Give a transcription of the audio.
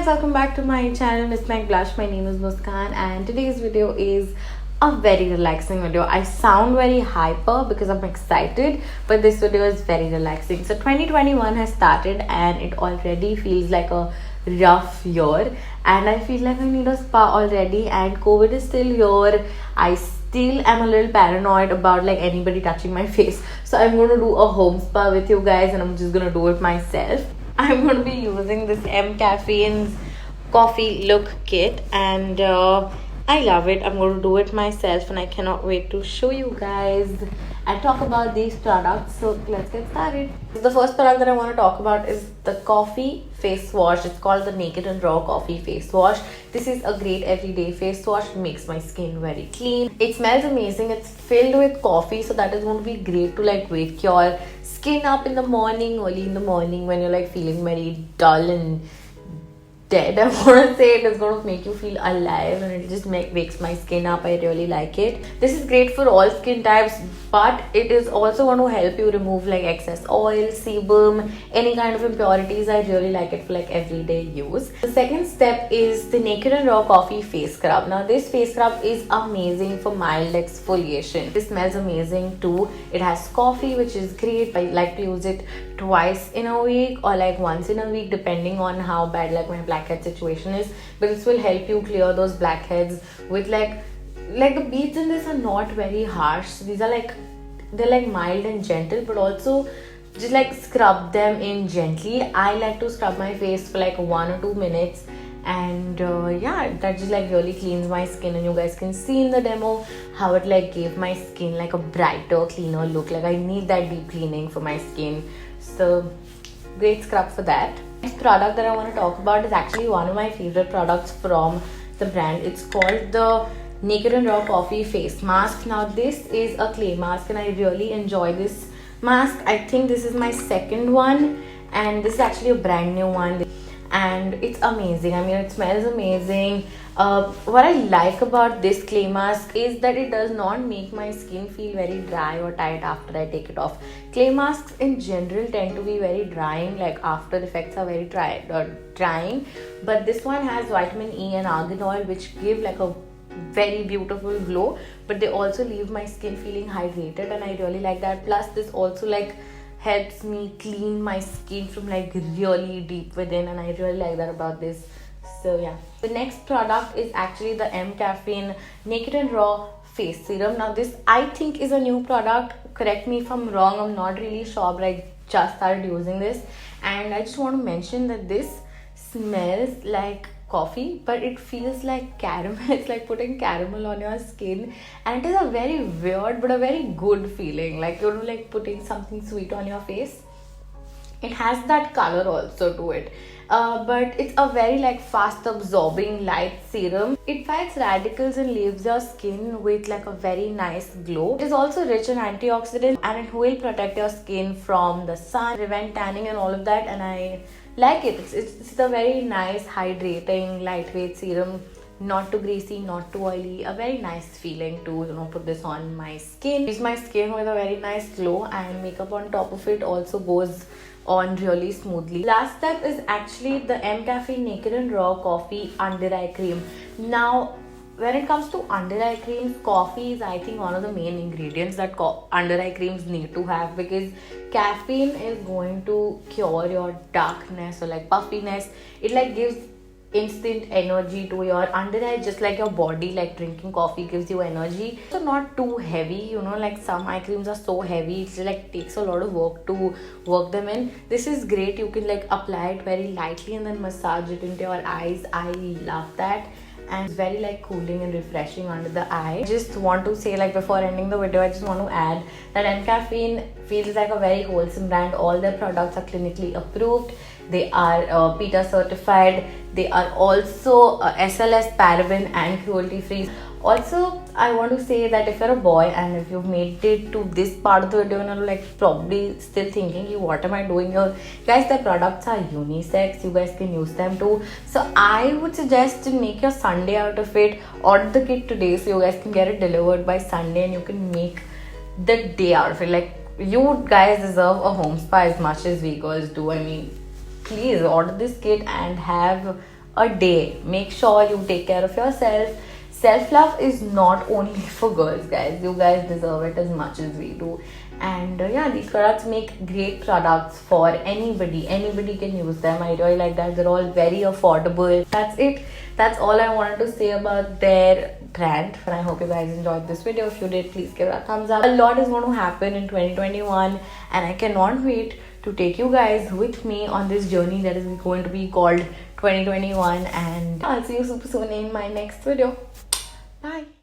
guys, welcome back to my channel. It's McBlush. My name is Muskan and today's video is a very relaxing video. I sound very hyper because I'm excited, but this video is very relaxing. So 2021 has started and it already feels like a rough year and I feel like I need a spa already, and COVID is still here. I still am a little paranoid about like anybody touching my face, so I'm going to do a home spa with you guys and I'm just going to do it myself. I'm going to be using this Caffeine's coffee look kit and I love it. I'm going to do it myself and I cannot wait to show you guys and talk about these products. So let's get started. The first product that I want to talk about is the coffee face wash. It's called the Naked and Raw Coffee Face Wash. This is a great everyday face wash. It makes my skin very clean. It smells amazing. It's filled with coffee, so that is going to be great to like wake your skin up in the morning, early in the morning when you're like feeling very dull and dead. I want to say it is going to make you feel alive and it just wakes my skin up. I really like it. This is great for all skin types, but it is also going to help you remove like excess oil, sebum, any kind of impurities. I really like it for like everyday use. The second step is the Naked and Raw Coffee Face Scrub. Now this face scrub is amazing for mild exfoliation. This smells amazing too. It has coffee, which is great. I like to use it twice in a week or like once in a week depending on how bad like my blackhead situation is, but this will help you clear those blackheads with like the beads in this are not very harsh. These are like, they're like mild and gentle, but also just like scrub them in gently. I like to scrub my face for like 1 or 2 minutes and yeah, that just like really cleans my skin, and you guys can see in the demo how it like gave my skin like a brighter, cleaner look. Like I need that deep cleaning for my skin, so great scrub for that. Next product that I want to talk about is actually one of my favorite products from the brand. It's called the Naked and Raw Coffee Face Mask. Now this is a clay mask and I really enjoy this mask. I think this is my second one and this is actually a brand new one and it's amazing. I mean, it smells amazing. What I like about this clay mask is that it does not make my skin feel very dry or tight after I take it off. Clay masks in general tend to be very drying, like after effects are very drying, but this one has vitamin E and argan oil which give like a very beautiful glow, but they also leave my skin feeling hydrated and I really like that. Plus this also like helps me clean my skin from like really deep within, and I really like that about this. So yeah, the next product is actually the Caffeine Naked and Raw Face Serum. Now this I think is a new product. Correct me if I'm wrong, I'm not really sure, but I just started using this and I just want to mention that this smells like coffee, but it feels like caramel. It's like putting caramel on your skin, and it is a very weird but a very good feeling, like you're like putting something sweet on your face. It has that color also to it, but it's a very like fast absorbing light serum. It fights radicals and leaves your skin with like a very nice glow. It is also rich in antioxidants and it will protect your skin from the sun, prevent tanning and all of that, and I like it. It's a very nice hydrating lightweight serum, not too greasy, not too oily, a very nice feeling to put this on my skin. Leaves my skin with a very nice glow, and makeup on top of it also goes on really smoothly. Last step is actually the Caffeine Naked and Raw Coffee Under Eye Cream. Now when it comes to under eye creams, coffee is I think one of the main ingredients that under eye creams need to have, because caffeine is going to cure your darkness or like puffiness. It like gives instant energy to your under eye, just like your body, like drinking coffee gives you energy. So not too heavy, like some eye creams are so heavy, it like takes a lot of work to work them in. This is great. You can like apply it very lightly and then massage it into your eyes. I love that, and it's very like cooling and refreshing under the eye. I just want to say, like before ending the video, I just want to add that Caffeine feels like a very wholesome brand. All their products are clinically approved. They are PETA certified. They are also SLS, paraben and cruelty free. Also, I want to say that if you're a boy and if you've made it to this part of the video and you're like probably still thinking, what am I doing here? Guys, the products are unisex. You guys can use them too. So I would suggest to make your Sunday out of it. Order the kit today so you guys can get it delivered by Sunday and you can make the day out of it. Like, you guys deserve a home spa as much as we girls do. I mean, please order this kit and have a day. Make sure you take care of yourself. Self-love is not only for girls, guys. You guys deserve it as much as we do. And yeah, these products make great products for anybody. Anybody can use them. I really like that. They're all very affordable. That's it. That's all I wanted to say about their brand. And I hope you guys enjoyed this video. If you did, please give it a thumbs up. A lot is going to happen in 2021 and I cannot wait to take you guys with me on this journey that is going to be called 2021. And I'll see you super soon in my next video. Bye.